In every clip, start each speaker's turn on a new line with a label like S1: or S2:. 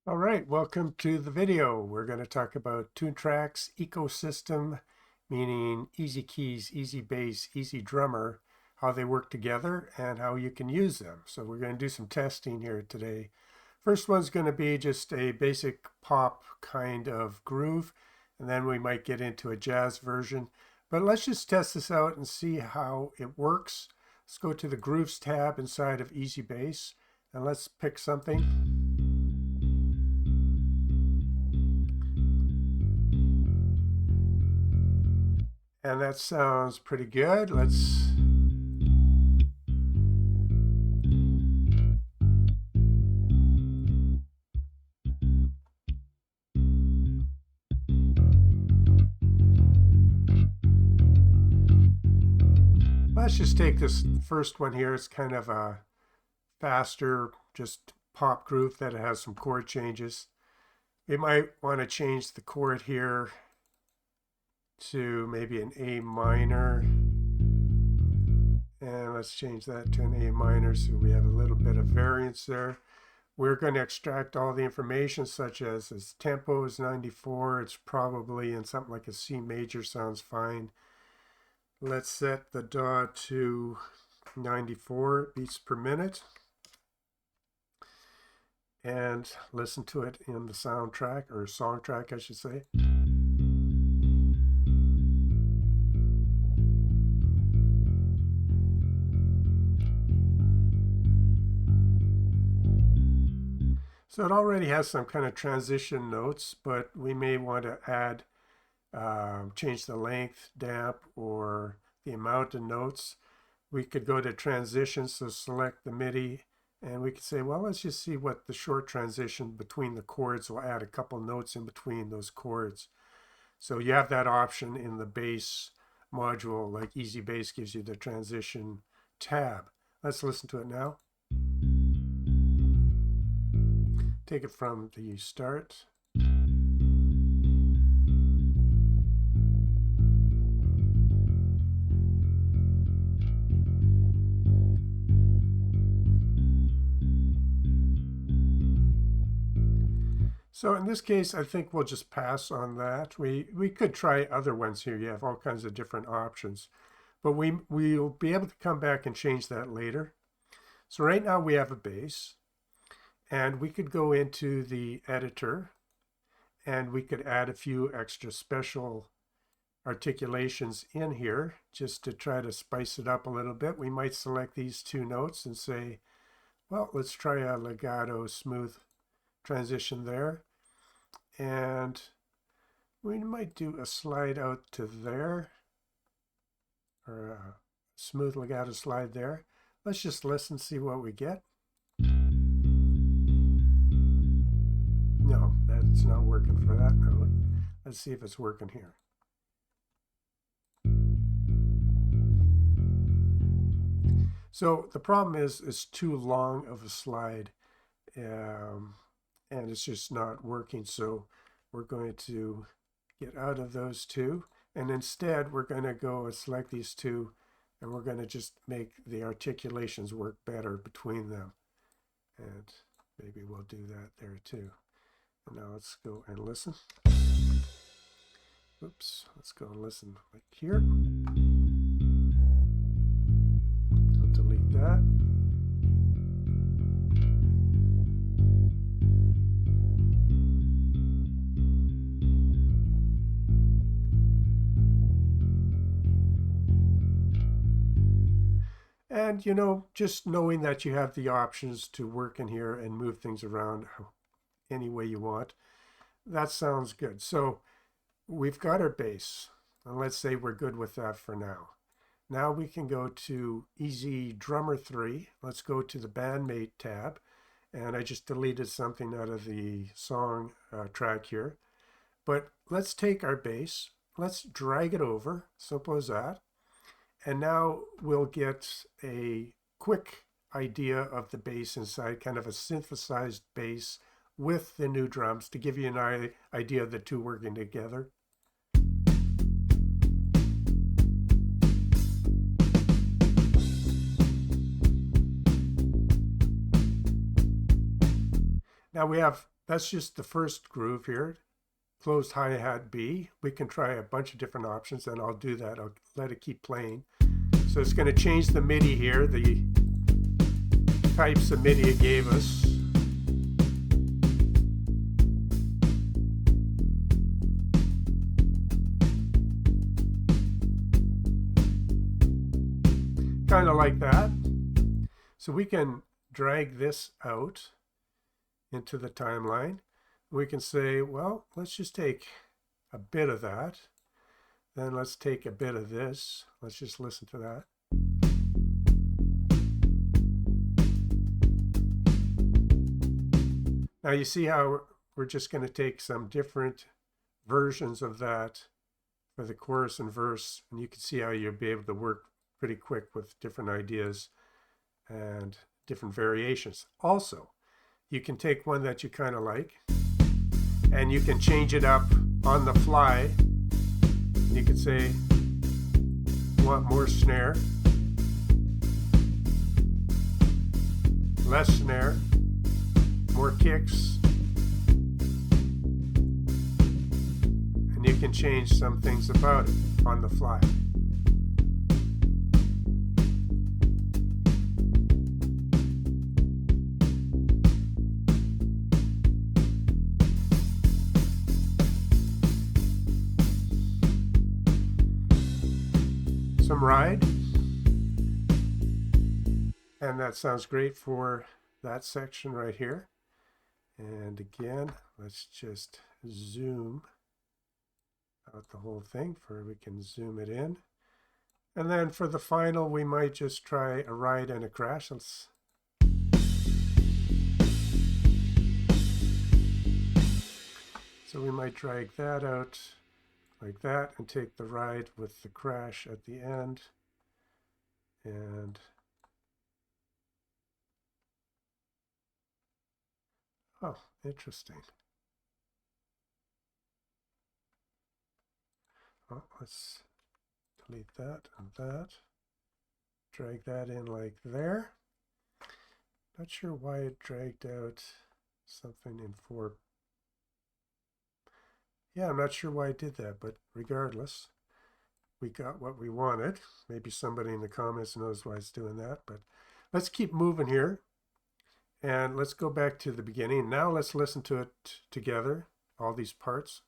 S1: All right, welcome to the video. We're going to talk about Toontrack's ecosystem, meaning easy keys, easy bass, easy drummer, how they work together and how you can use them. So we're going to do some testing here today. First one's going to be just a basic pop kind of groove, and then we might get into a jazz version. But let's just test this out and see how it works. Let's go to the Grooves tab inside of Easy Bass, and let's pick something. And that sounds pretty good. Let's just take this first one here. It's kind of a faster, just pop groove that has some chord changes. We might want to change the chord here to maybe an A minor. And let's change that to an A minor so we have a little bit of variance there. We're going to extract all the information, such as its tempo is 94. It's probably in something like a C major, sounds fine. Let's set the DAW to 94 beats per minute and listen to it in the soundtrack, or song track, I should say. So it already has some kind of transition notes, but we may want to add, change the length, damp, or the amount of notes. We could go to transition, so select the MIDI, and we could say, well, let's just see what the short transition between the chords will add a couple notes in between those chords. So you have that option in the bass module, like Easy Bass gives you the transition tab. Let's listen to it now. Take it from the start. So in this case, I think we'll just pass on that. We could try other ones here. You have all kinds of different options, but we'll be able to come back and change that later. So right now we have a bass, and we could go into the editor and we could add a few extra special articulations in here just to try to spice it up a little bit. We might select these two notes and say, well, let's try a legato smooth transition there. And we might do a slide out to there, or a smooth legato slide there. Let's just listen, see what we get. No, that's not working for that note. Let's see if it's working here. So the problem is it's too long of a slide, and it's just not working. So we're going to get out of those two, and instead we're going to go and select these two, and we're going to just make the articulations work better between them. And maybe we'll do that there too. And now let's go and listen. Oops, let's go and listen like here. I'll delete that. And, you know, just knowing that you have the options to work in here and move things around any way you want, that sounds good. So we've got our bass, and let's say we're good with that for now. Now we can go to Easy Drummer 3. Let's go to the Band Mate tab, and I just deleted something out of the song track here. But let's take our bass, let's drag it over, simple as that. And now we'll get a quick idea of the bass inside, kind of a synthesized bass with the new drums to give you an idea of the two working together. Now we have that's just the first groove here. Closed hi-hat B. We can try a bunch of different options, and I'll do that. I'll let it keep playing. So it's going to change the MIDI here, the types of MIDI it gave us. Kind of like that. So we can drag this out into the timeline. We can say, well, let's just take a bit of that. Then let's take a bit of this. Let's just listen to that. Now you see how we're just going to take some different versions of that for the chorus and verse, and you can see how you'll be able to work pretty quick with different ideas and different variations. Also, you can take one that you kind of like and you can change it up on the fly. You can say, want more snare, less snare, more kicks, and you can change some things about it on the fly. Some ride, and that sounds great for that section right here. And again, let's just zoom out the whole thing for we can zoom it in. And then for the final, we might just try a ride and a crash. So we might drag that out like that and take the ride with the crash at the end. And oh, interesting. Oh, let's delete that and that. Drag that in like there. Not sure why it dragged out something in 4. Yeah, I'm not sure why it did that, but regardless, we got what we wanted. Maybe somebody in the comments knows why it's doing that, but let's keep moving here. And let's go back to the beginning. Now let's listen to it together, all these parts.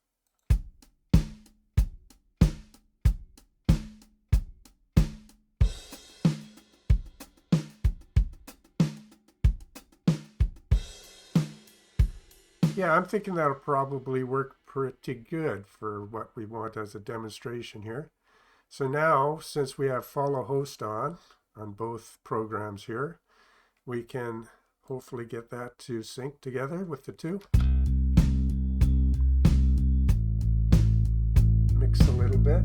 S1: Yeah, I'm thinking that'll probably work pretty good for what we want as a demonstration here. So now, since we have follow host on both programs here, we can hopefully get that to sync together with the two. Mix a little bit.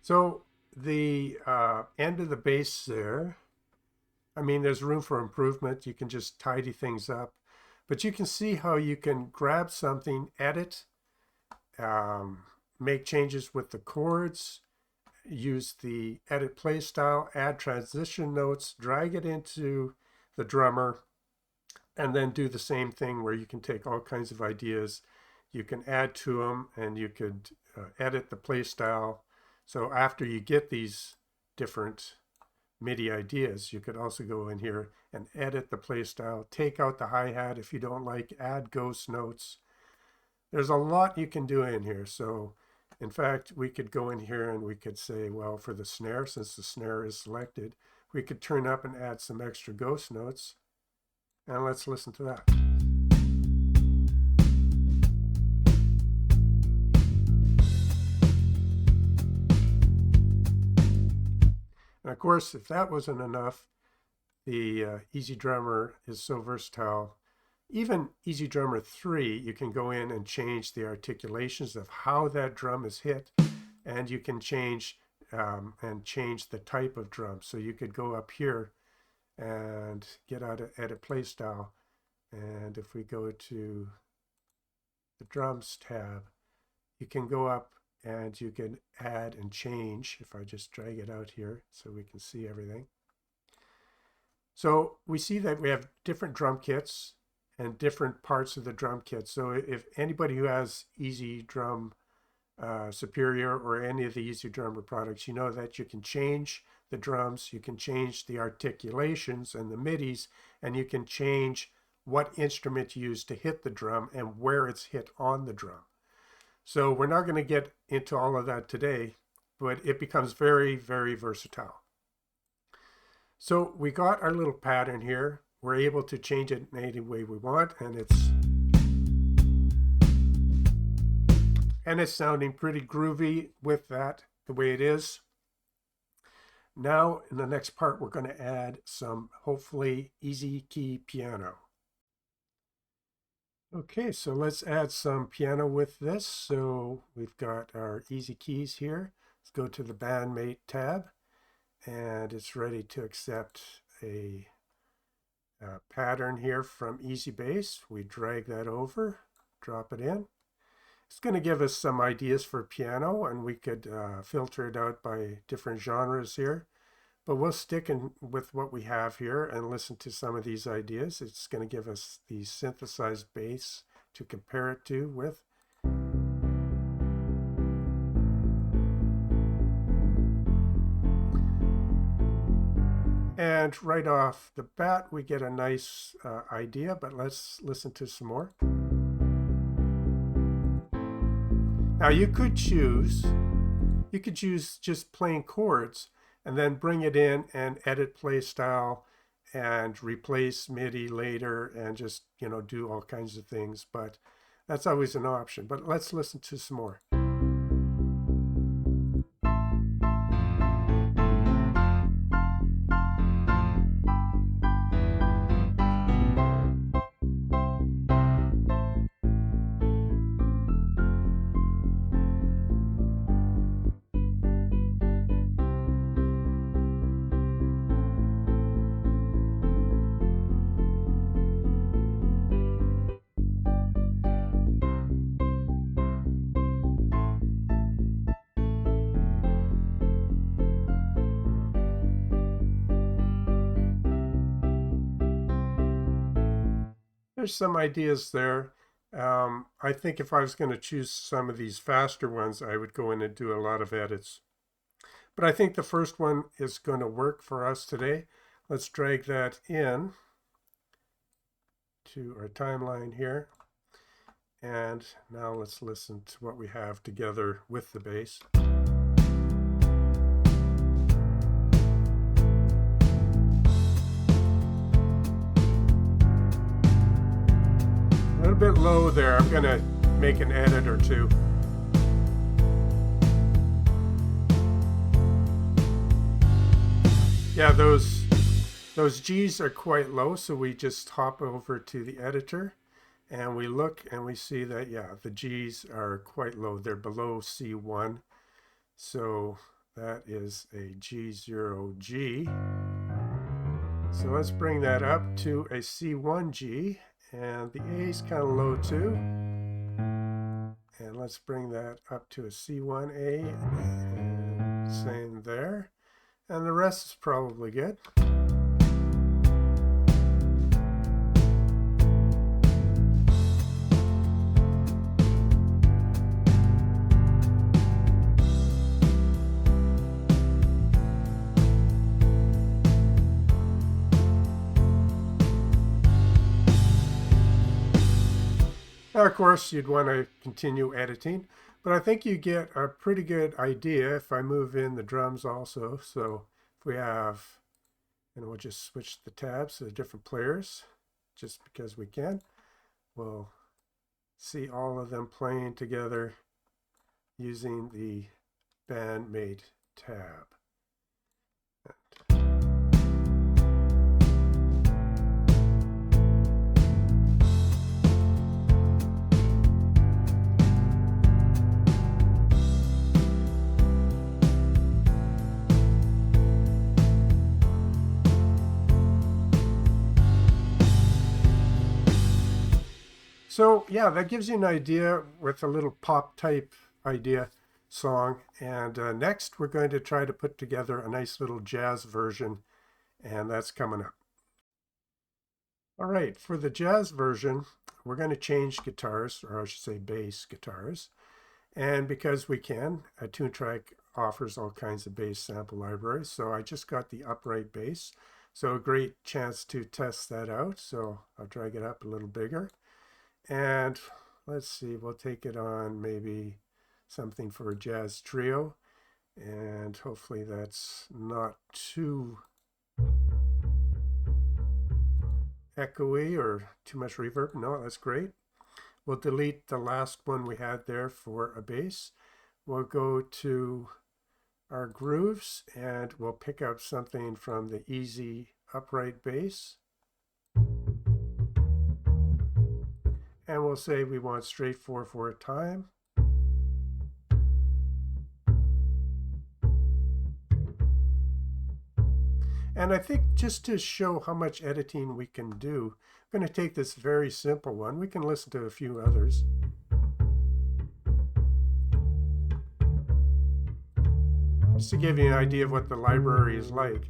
S1: So the end of the bass there, I mean, there's room for improvement. You can just tidy things up, but you can see how you can grab something, edit, make changes with the chords, use the edit play style, add transition notes, drag it into the drummer, and then do the same thing where you can take all kinds of ideas, you can add to them, and you could edit the play style. So after you get these different MIDI ideas, you could also go in here and edit the play style, take out the hi-hat if you don't like, add ghost notes. There's a lot you can do in here. So in fact, we could go in here and we could say, well, for the snare, since the snare is selected, we could turn up and add some extra ghost notes. And let's listen to that. And of course, if that wasn't enough, the Easy Drummer is so versatile. Even Easy Drummer 3, you can go in and change the articulations of how that drum is hit, and you can change the type of drum. So you could go up here and get out of edit play style. And if we go to the drums tab, you can go up and you can add and change. If I just drag it out here so we can see everything. So we see that we have different drum kits and different parts of the drum kit. So if anybody who has Easy Drum Superior or any of the Easy Drummer products, you know that you can change the drums, you can change the articulations and the midis, and you can change what instrument you use to hit the drum and where it's hit on the drum. So we're not going to get into all of that today, but it becomes very, very versatile. So we got our little pattern here. We're able to change it in any way we want, and it's sounding pretty groovy with that, the way it is. Now, in the next part, we're going to add some, hopefully, easy key piano. Okay, so let's add some piano with this. So we've got our easy keys here. Let's go to the Band Mate tab, and it's ready to accept a pattern here from Easy Bass. We drag that over, drop it in. It's going to give us some ideas for piano, and we could filter it out by different genres here. But we'll stick in with what we have here and listen to some of these ideas. It's going to give us the synthesized bass to compare it to with. And right off the bat, we get a nice idea, but let's listen to some more. Now you could choose just plain chords and then bring it in and edit play style and replace MIDI later and just, do all kinds of things, but that's always an option. But let's listen to some more. There's some ideas there. I think if I was going to choose some of these faster ones, I would go in and do a lot of edits. But I think the first one is going to work for us today. Let's drag that in to our timeline here. And now let's listen to what we have together with the bass. A little bit low there. I'm going to make an edit or two. Yeah, those G's are quite low, so we just hop over to the editor and we look and we see that, yeah, the G's are quite low. They're below C1. So that is a G0G. So let's bring that up to a C1G. And the A is kind of low too. And let's bring that up to a C1A. And same there. And the rest is probably good. Now, of course, you'd want to continue editing, but I think you get a pretty good idea if I move in the drums also. So if we have, we'll just switch the tabs to the different players just because we can. We'll see all of them playing together using the Band Mate tab. So yeah, that gives you an idea with a little pop type idea song. And next, we're going to try to put together a nice little jazz version, and that's coming up. All right, for the jazz version, we're going to change guitars, or I should say bass guitars. And because we can, Toontrack offers all kinds of bass sample libraries. So I just got the upright bass. So a great chance to test that out. So I'll drag it up a little bigger. And let's see, we'll take it on maybe something for a jazz trio. And hopefully that's not too echoey or too much reverb. No, that's great. We'll delete the last one we had there for a bass. We'll go to our grooves and we'll pick up something from the easy upright bass. And we'll say we want straight 4/4 time. And I think just to show how much editing we can do, I'm going to take this very simple one. We can listen to a few others. Just to give you an idea of what the library is like.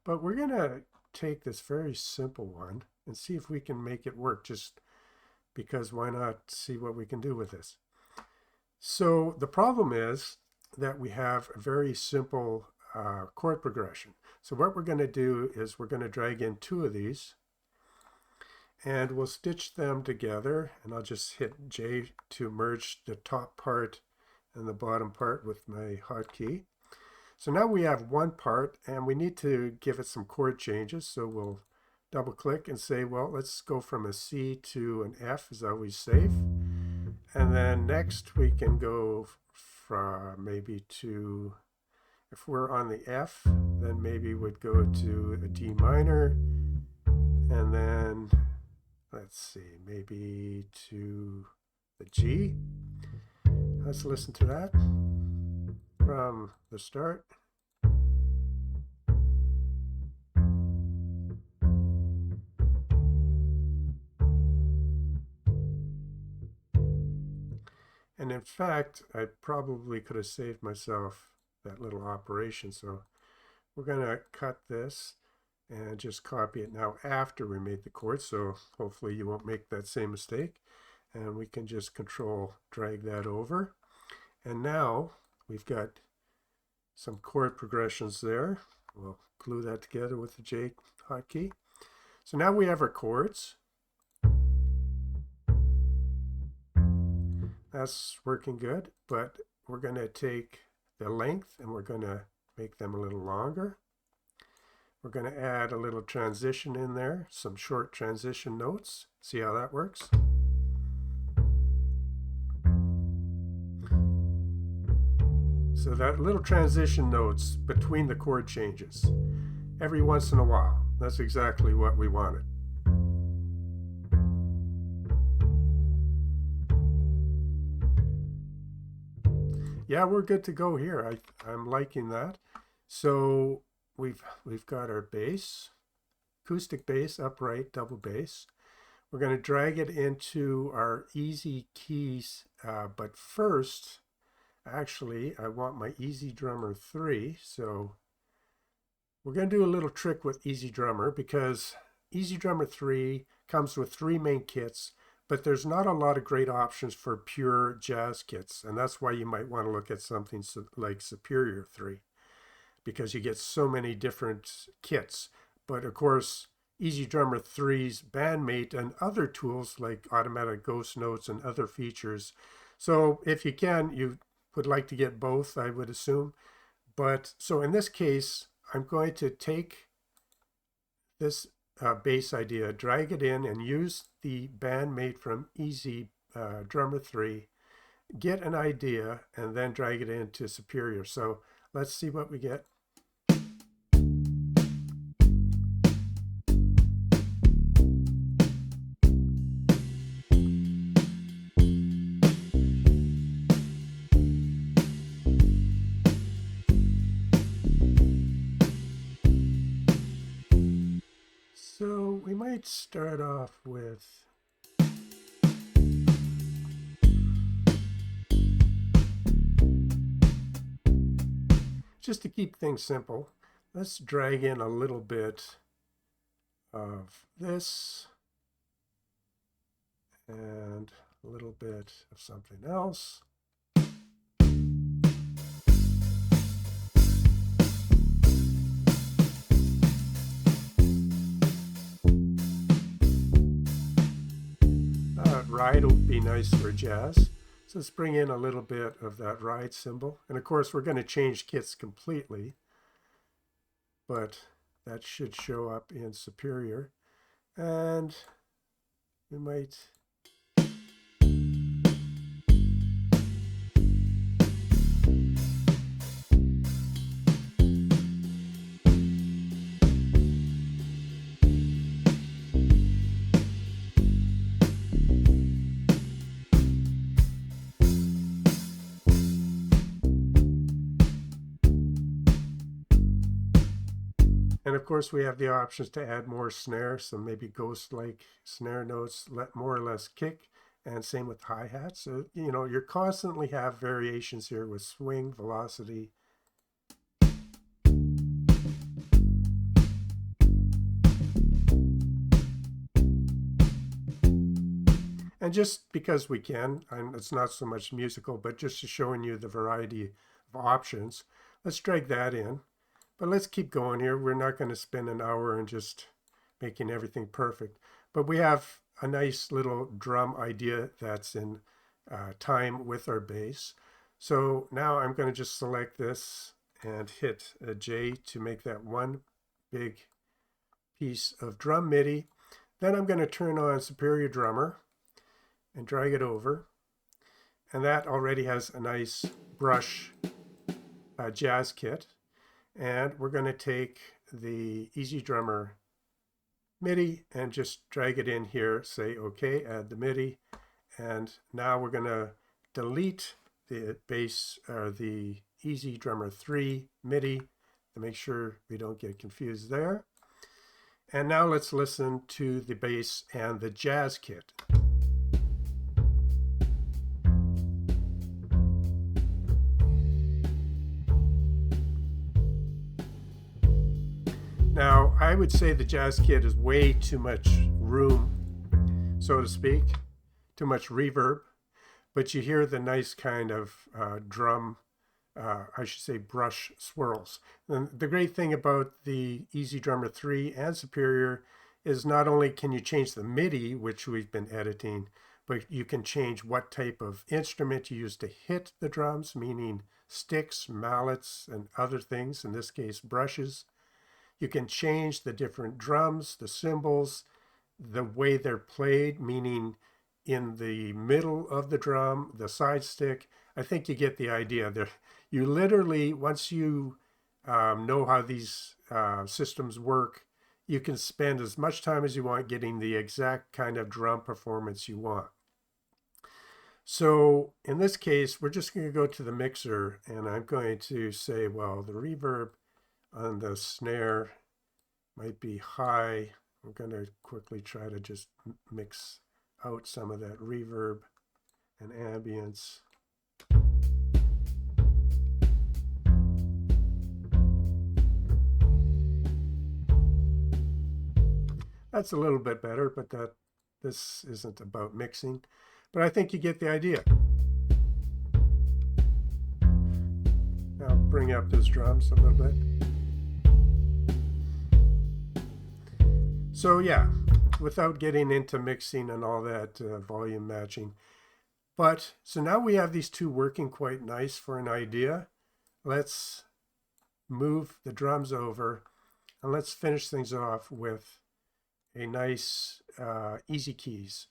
S1: But we're going to take this very simple one and see if we can make it work, just because why not see what we can do with this. So the problem is that we have a very simple chord progression. So what we're going to do is we're going to drag in two of these and we'll stitch them together, and I'll just hit J to merge the top part and the bottom part with my hotkey. So now we have one part and we need to give it some chord changes. So we'll double click and say, well, let's go from a C to an F is always safe. And then next we can go from maybe to, if we're on the F, then maybe we'd go to a D minor. And then, let's see, maybe to the G. Let's listen to that from the start. And in fact, I probably could have saved myself that little operation. So we're going to cut this and just copy it now after we made the chord. So hopefully you won't make that same mistake. And we can just control drag that over. And now we've got some chord progressions there. We'll glue that together with the J hotkey. So now we have our chords. That's working good, but we're going to take the length and we're going to make them a little longer. We're going to add a little transition in there, some short transition notes. See how that works? So that little transition notes between the chord changes every once in a while. That's exactly what we wanted. Yeah, we're good to go here. I'm liking that. So we've got our bass, acoustic bass, upright, double bass. We're going to drag it into our easy keys, but first, actually, I want my Easy Drummer 3. So we're going to do a little trick with Easy Drummer because Easy Drummer 3 comes with 3 main kits, but there's not a lot of great options for pure jazz kits. And that's why you might want to look at something like Superior 3, because you get so many different kits. But of course, Easy Drummer 3's Band Mate and other tools like automatic ghost notes and other features. So if you can, you would like to get both, I would assume. But so in this case, I'm going to take this bass idea, drag it in, and use the Band Mate from Easy Drummer 3, get an idea, and then drag it into Superior. So let's see what we get. might start off with just to keep things simple, let's drag in a little bit of this and a little bit of something else. Ride will be nice for jazz. So let's bring in a little bit of that ride cymbal. And of course, we're going to change kits completely, but that should show up in Superior. And we might And of course, we have the options to add more snare, so maybe ghost-like snare notes, let more or less kick, and same with hi-hats. So, you know, you constantly have variations here with swing, velocity. And just because we can, and it's not so much musical, but just to showing you the variety of options, let's drag that in. But let's keep going here. We're not going to spend an hour and just making everything perfect. But we have a nice little drum idea that's in time with our bass. So now I'm going to just select this and hit a J to make that one big piece of drum MIDI. Then I'm going to turn on Superior Drummer and drag it over. And that already has a nice brush jazz kit. And we're going to take the Easy Drummer MIDI and just drag it in here, say OK, add the MIDI. And now we're going to delete the bass or the Easy Drummer 3 MIDI to make sure we don't get confused there. And now let's listen to the bass and the jazz kit. Now, I would say the jazz kit is way too much room, so to speak, too much reverb, but you hear the nice kind of drum, I should say brush swirls. And the great thing about the Easy Drummer 3 and Superior is not only can you change the MIDI, which we've been editing, but you can change what type of instrument you use to hit the drums, meaning sticks, mallets, and other things, in this case brushes. You can change the different drums, the cymbals, the way they're played, meaning in the middle of the drum, the side stick. I think you get the idea there. You literally, once you know how these systems work, you can spend as much time as you want getting the exact kind of drum performance you want. So in this case, we're just going to go to the mixer and I'm going to say, well, the reverb on the snare might be high. I'm going to quickly try to just mix out some of that reverb and ambience. That's a little bit better, but this isn't about mixing. But I think you get the idea. Now bring up those drums a little bit. So yeah, without getting into mixing and all that volume matching. But so now we have these two working quite nice for an idea. Let's move the drums over and let's finish things off with a nice easy keys.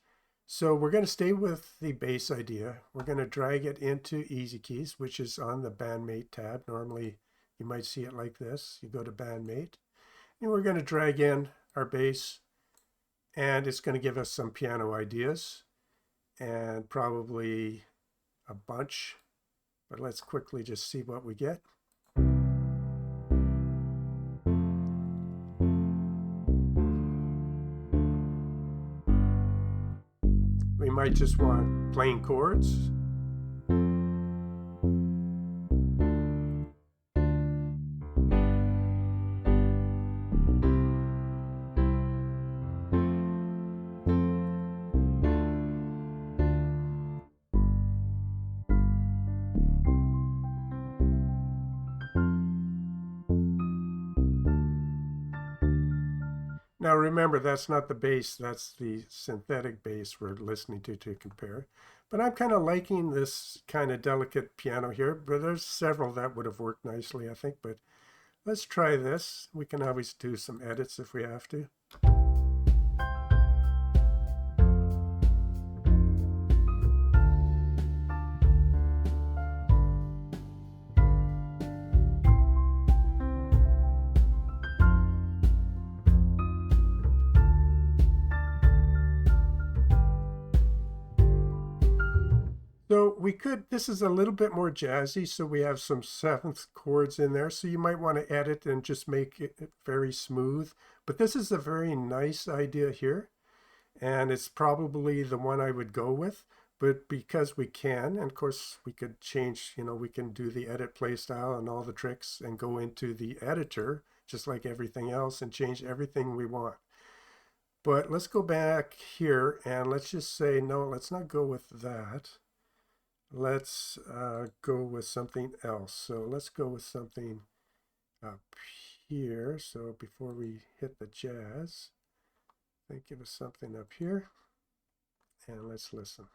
S1: So we're going to stay with the bass idea. We're going to drag it into easy keys, which is on the Band Mate tab. Normally you might see it like this. You go to Band Mate and we're going to drag in our bass, and it's going to give us some piano ideas and probably a bunch, but let's quickly just see what we get. We might just want plain chords. Now remember, that's not the bass, that's the synthetic bass we're listening to compare. But I'm kind of liking this kind of delicate piano here, but there's several that would have worked nicely, I think. But let's try this. We can always do some edits if we have to. So we could, this is a little bit more jazzy, so we have some seventh chords in there, so you might want to edit and just make it very smooth. But this is a very nice idea here, and it's probably the one I would go with. But because we can, and of course we could change, we can do the edit play style and all the tricks and go into the editor, just like everything else, and change everything we want. But let's go back here and let's just say, no, let's not go with that. Let's go with something else. So let's go with something up here. So before we hit the jazz, think of something up here. And let's listen.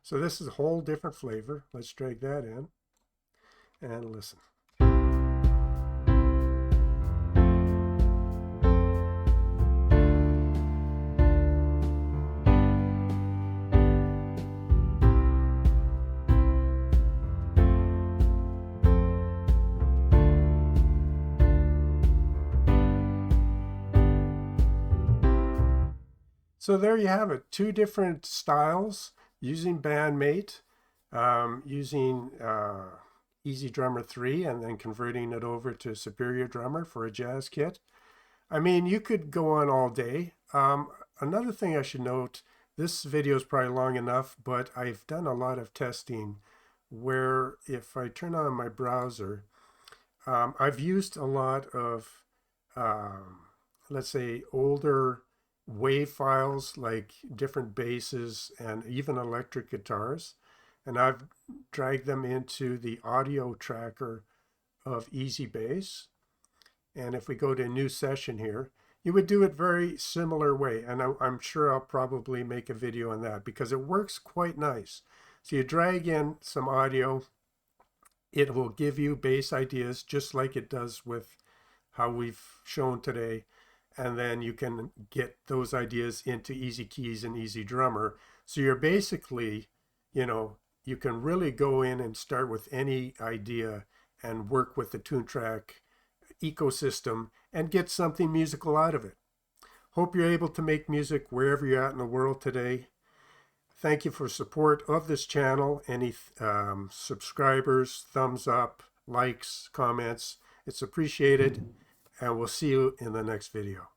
S1: So this is a whole different flavor. Let's drag that in and listen. So there you have it, two different styles using Band Mate, using Easy Drummer 3 and then converting it over to Superior Drummer for a jazz kit. I mean, you could go on all day. Another thing I should note, this video is probably long enough, but I've done a lot of testing where if I turn on my browser, I've used a lot of, let's say, older wave files like different basses and even electric guitars, and I've dragged them into the audio tracker of Easy Bass. And if we go to a new session here, you would do it very similar way, and I'm sure I'll probably make a video on that because it works quite nice. So you drag in some audio, it will give you bass ideas just like it does with how we've shown today, and then you can get those ideas into Easy Keys and Easy Drummer. So you're basically, you can really go in and start with any idea and work with the Toontrack ecosystem and get something musical out of it. Hope you're able to make music wherever you're at in the world today. Thank you for support of this channel. Any subscribers, thumbs up, likes, comments, it's appreciated. And we'll see you in the next video.